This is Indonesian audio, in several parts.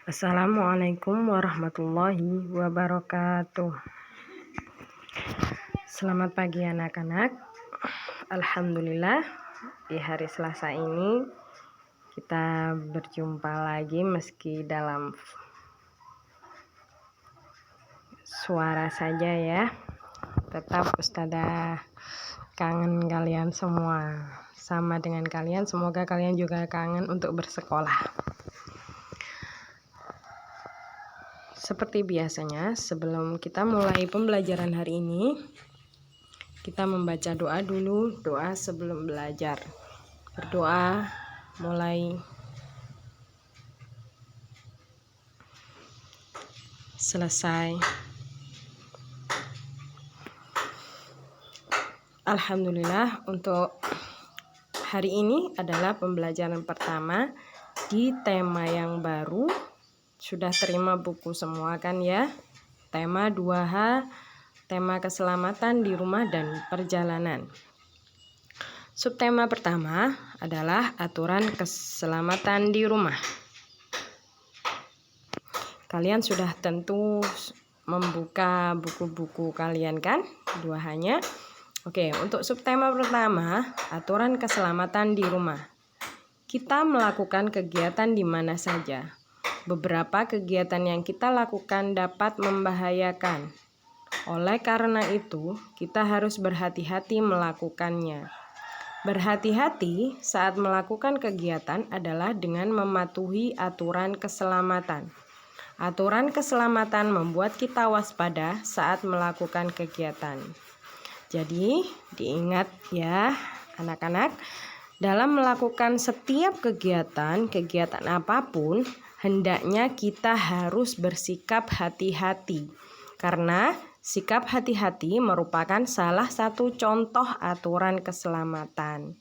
Assalamualaikum warahmatullahi wabarakatuh. Selamat pagi anak-anak. Alhamdulillah di hari Selasa ini kita berjumpa lagi meski dalam suara saja ya. Tetap Ustazah kangen kalian semua. Sama dengan kalian, semoga kalian juga kangen untuk bersekolah. Seperti biasanya, sebelum kita mulai pembelajaran hari ini, kita membaca doa dulu, doa sebelum belajar. Berdoa mulai selesai. Alhamdulillah, untuk hari ini adalah pembelajaran pertama di tema yang baru. Sudah terima buku semua kan ya? Tema 2H, tema keselamatan di rumah dan perjalanan. Subtema pertama adalah aturan keselamatan di rumah. Kalian sudah tentu membuka buku-buku kalian kan? 2H-nya. Oke, untuk subtema pertama, aturan keselamatan di rumah. Kita melakukan kegiatan di mana saja. Beberapa kegiatan yang kita lakukan dapat membahayakan. Oleh karena itu, kita harus berhati-hati melakukannya. Berhati-hati saat melakukan kegiatan adalah dengan mematuhi aturan keselamatan. Aturan keselamatan membuat kita waspada saat melakukan kegiatan. Jadi, diingat ya anak-anak, dalam melakukan setiap kegiatan apapun, hendaknya kita harus bersikap hati-hati. Karena sikap hati-hati merupakan salah satu contoh aturan keselamatan.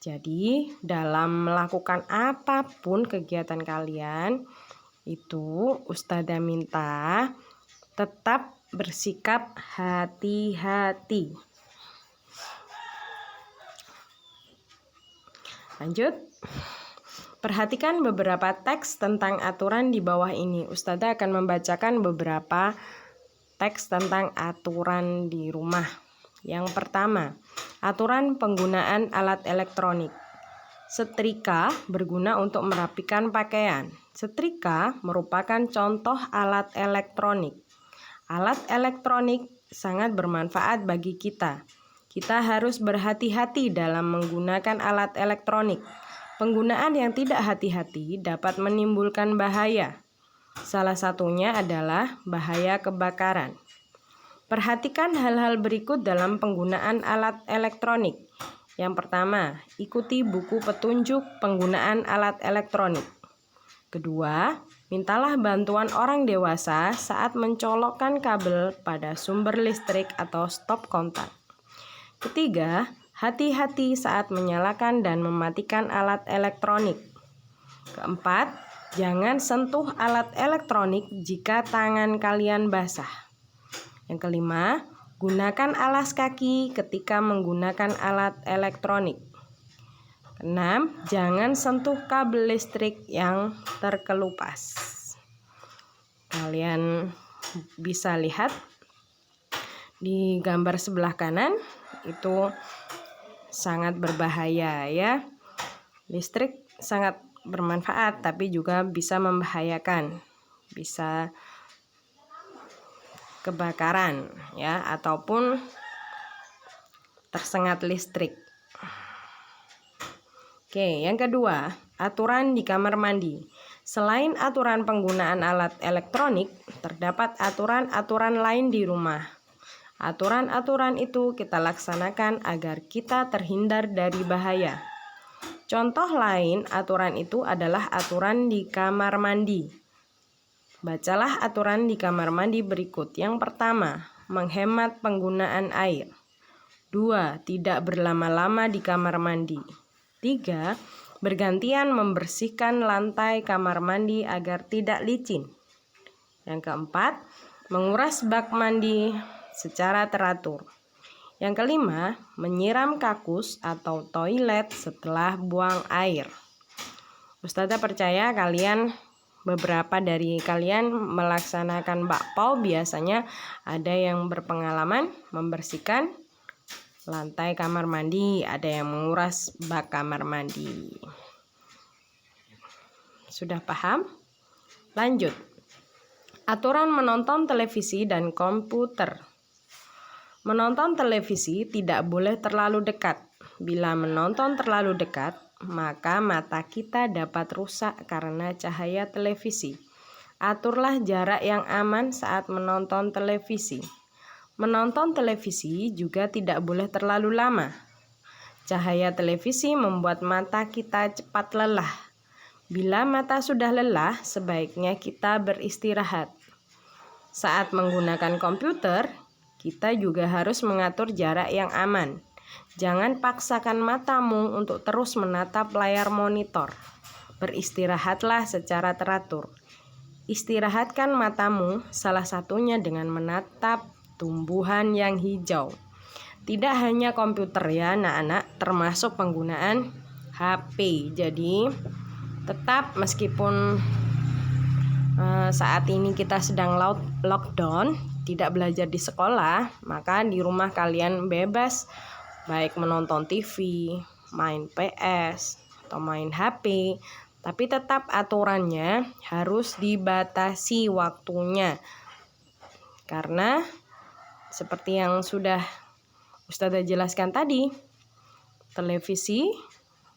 Jadi, dalam melakukan apapun kegiatan kalian, itu Ustazah minta tetap bersikap hati-hati. Lanjut. Perhatikan beberapa teks tentang aturan di bawah ini. Ustazah akan membacakan beberapa teks tentang aturan di rumah. Yang pertama, aturan penggunaan alat elektronik. Setrika berguna untuk merapikan pakaian. Setrika merupakan contoh alat elektronik. Alat elektronik sangat bermanfaat bagi kita. Kita harus berhati-hati dalam menggunakan alat elektronik. Penggunaan yang tidak hati-hati dapat menimbulkan bahaya. Salah satunya adalah bahaya kebakaran. Perhatikan hal-hal berikut dalam penggunaan alat elektronik. Yang pertama, ikuti buku petunjuk penggunaan alat elektronik. Kedua, mintalah bantuan orang dewasa saat mencolokkan kabel pada sumber listrik atau stop kontak. Ketiga, hati-hati saat menyalakan dan mematikan alat elektronik. Keempat, jangan sentuh alat elektronik jika tangan kalian basah. Yang kelima, gunakan alas kaki ketika menggunakan alat elektronik. Keenam, jangan sentuh kabel listrik yang terkelupas. Kalian bisa lihat di gambar sebelah kanan, itu sangat berbahaya ya. Listrik sangat bermanfaat tapi juga bisa membahayakan. Bisa kebakaran ya, ataupun tersengat listrik. Oke, yang kedua, aturan di kamar mandi. Selain aturan penggunaan alat elektronik, terdapat aturan-aturan lain di rumah. Aturan-aturan itu kita laksanakan agar kita terhindar dari bahaya. Contoh lain aturan itu adalah aturan di kamar mandi. Bacalah aturan di kamar mandi berikut. Yang pertama, menghemat penggunaan air. 2. Tidak berlama-lama di kamar mandi. 3. Bergantian membersihkan lantai kamar mandi agar tidak licin. Yang keempat, menguras bak mandi secara teratur. Yang kelima, menyiram kakus atau toilet setelah buang air. Ustazah percaya kalian beberapa dari kalian melaksanakan bakpao, biasanya ada yang berpengalaman membersihkan lantai kamar mandi, ada yang menguras bak kamar mandi. Sudah paham? Lanjut. Aturan menonton televisi dan komputer. Menonton televisi tidak boleh terlalu dekat. Bila menonton terlalu dekat, maka mata kita dapat rusak karena cahaya televisi. Aturlah jarak yang aman saat menonton televisi. Menonton televisi juga tidak boleh terlalu lama. Cahaya televisi membuat mata kita cepat lelah. Bila mata sudah lelah, sebaiknya kita beristirahat. Saat menggunakan komputer, kita juga harus mengatur jarak yang aman. Jangan paksakan matamu untuk terus menatap layar monitor. Beristirahatlah secara teratur. Istirahatkan matamu, salah satunya dengan menatap tumbuhan yang hijau. Tidak hanya komputer ya anak-anak, termasuk penggunaan HP. Jadi tetap meskipun saat ini kita sedang lockdown, tidak belajar di sekolah, maka di rumah kalian bebas baik menonton TV, main PS, atau main HP, tapi tetap aturannya harus dibatasi waktunya. Karena seperti yang sudah Ustazah jelaskan tadi, televisi,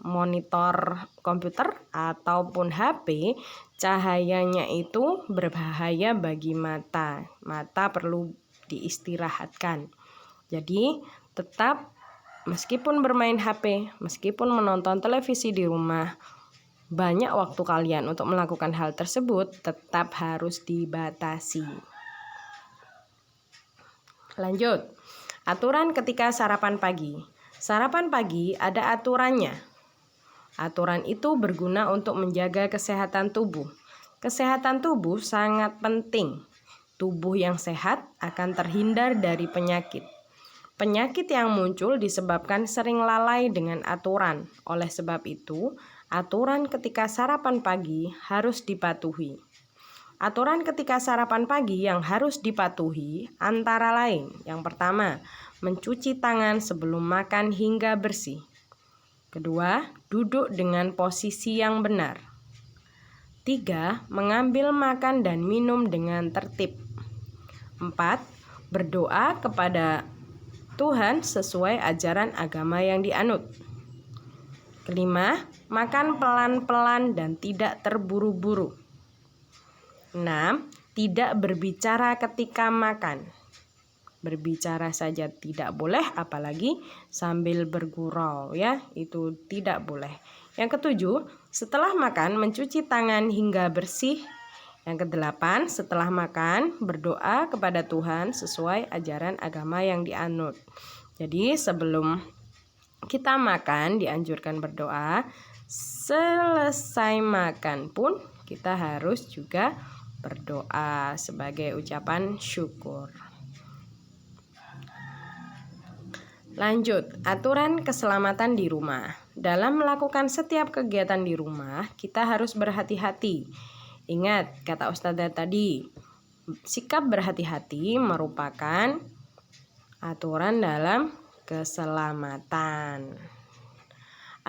monitor komputer, ataupun HP, cahayanya itu berbahaya bagi mata. Mata perlu diistirahatkan. Jadi tetap meskipun bermain HP, meskipun menonton televisi di rumah, banyak waktu kalian untuk melakukan hal tersebut tetap harus dibatasi. Lanjut, aturan ketika sarapan pagi. Sarapan pagi ada aturannya. Aturan itu berguna untuk menjaga kesehatan tubuh. Kesehatan tubuh sangat penting. Tubuh yang sehat akan terhindar dari penyakit. Penyakit yang muncul disebabkan sering lalai dengan aturan. Oleh sebab itu, aturan ketika sarapan pagi harus dipatuhi. Aturan ketika sarapan pagi yang harus dipatuhi antara lain: yang pertama, mencuci tangan sebelum makan hingga bersih. Kedua, duduk dengan posisi yang benar. 3, mengambil makan dan minum dengan tertib. 4, berdoa kepada Tuhan sesuai ajaran agama yang dianut. 5, makan pelan-pelan dan tidak terburu-buru. 6, tidak berbicara ketika makan. Berbicara saja tidak boleh, apalagi sambil bergurau ya, itu tidak boleh. Yang ketujuh, setelah makan mencuci tangan hingga bersih. Yang kedelapan, setelah makan berdoa kepada Tuhan sesuai ajaran agama yang dianut. Jadi sebelum kita makan dianjurkan berdoa. Selesai makan pun kita harus juga berdoa sebagai ucapan syukur. Lanjut, aturan keselamatan di rumah. Dalam melakukan setiap kegiatan di rumah, kita harus berhati-hati. Ingat kata Ustazah tadi, sikap berhati-hati merupakan aturan dalam keselamatan.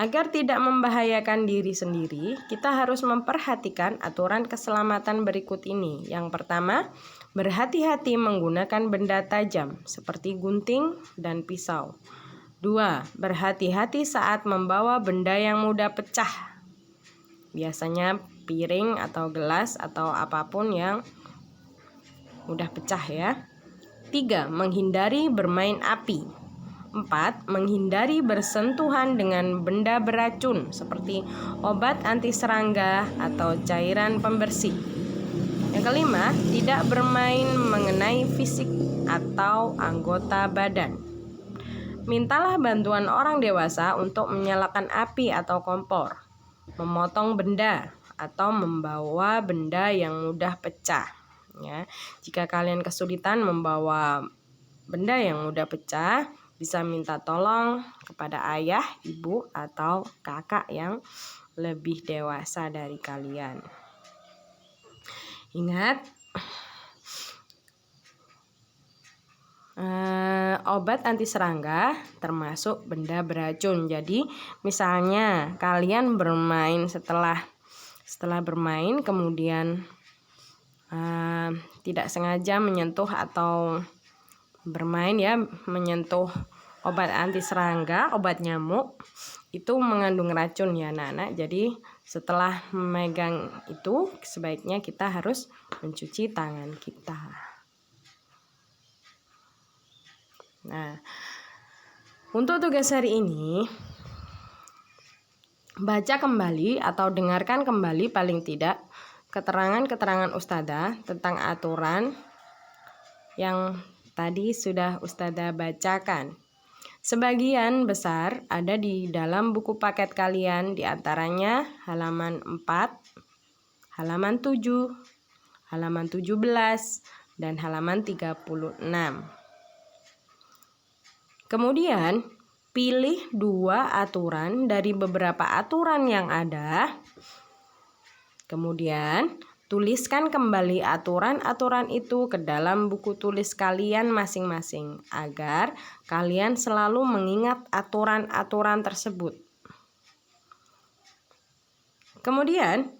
Agar tidak membahayakan diri sendiri, kita harus memperhatikan aturan keselamatan berikut ini. Yang pertama, berhati-hati menggunakan benda tajam seperti gunting dan pisau. 2, berhati-hati saat membawa benda yang mudah pecah. Biasanya piring atau gelas atau apapun yang mudah pecah ya. 3, menghindari bermain api. 4, menghindari bersentuhan dengan benda beracun seperti obat anti serangga atau cairan pembersih. Yang kelima, tidak bermain mengenai fisik atau anggota badan. Mintalah bantuan orang dewasa untuk menyalakan api atau kompor, memotong benda, atau membawa benda yang mudah pecah. Ya, jika kalian kesulitan membawa benda yang mudah pecah, bisa minta tolong kepada ayah, ibu, atau kakak yang lebih dewasa dari kalian. Ingat, obat anti serangga termasuk benda beracun. Jadi misalnya kalian bermain setelah bermain kemudian tidak sengaja menyentuh atau bermain ya menyentuh obat anti serangga, obat nyamuk, itu mengandung racun ya anak-anak. Jadi setelah memegang itu sebaiknya kita harus mencuci tangan kita. Nah, untuk tugas hari ini, baca kembali atau dengarkan kembali paling tidak keterangan-keterangan Ustadzah tentang aturan yang tadi sudah Ustadzah bacakan. Sebagian besar ada di dalam buku paket kalian, diantaranya halaman 4, halaman 7, halaman 17, dan halaman 36. Kemudian, pilih 2 aturan dari beberapa aturan yang ada. Kemudian, tuliskan kembali aturan-aturan itu ke dalam buku tulis kalian masing-masing agar kalian selalu mengingat aturan-aturan tersebut. Kemudian,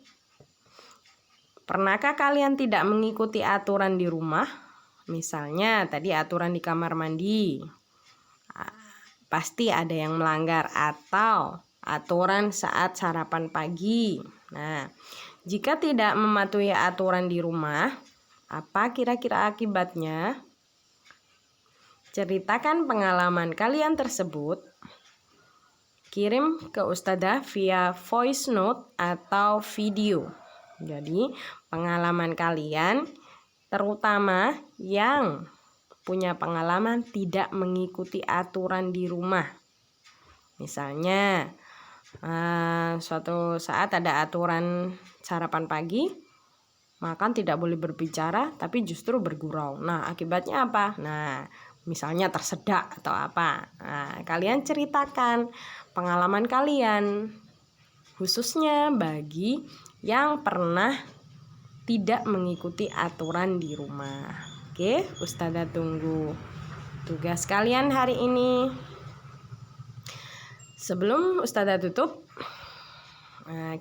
pernahkah kalian tidak mengikuti aturan di rumah? Misalnya tadi aturan di kamar mandi. Pasti ada yang melanggar, atau aturan saat sarapan pagi. Nah, jika tidak mematuhi aturan di rumah, apa kira-kira akibatnya? Ceritakan pengalaman kalian tersebut. Kirim ke Ustadzah via voice note atau video. Jadi, pengalaman kalian terutama yang punya pengalaman tidak mengikuti aturan di rumah. Misalnya suatu saat ada aturan sarapan pagi, makan tidak boleh berbicara tapi justru bergurau. Nah, akibatnya apa? Nah, misalnya tersedak atau apa. Nah, kalian ceritakan pengalaman kalian, khususnya bagi yang pernah tidak mengikuti aturan di rumah. Oke, Ustadzah tunggu tugas kalian hari ini. Sebelum Ustadzah tutup,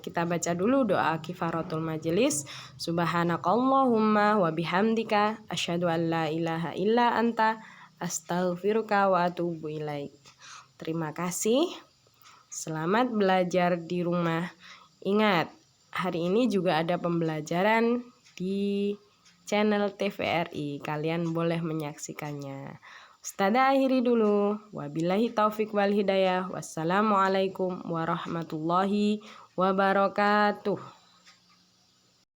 kita baca dulu doa kifaratul majelis. Subhanakallahumma wa bihamdika asyhadu an la ilaha illa anta astaghfiruka wa atubu ilaik. Terima kasih. Selamat belajar di rumah. Ingat, hari ini juga ada pembelajaran di channel TVRI. Kalian boleh menyaksikannya. Ustadzah akhiri dulu. Wabillahi taufik wal hidayah. Wassalamualaikum warahmatullahi wabarakatuh.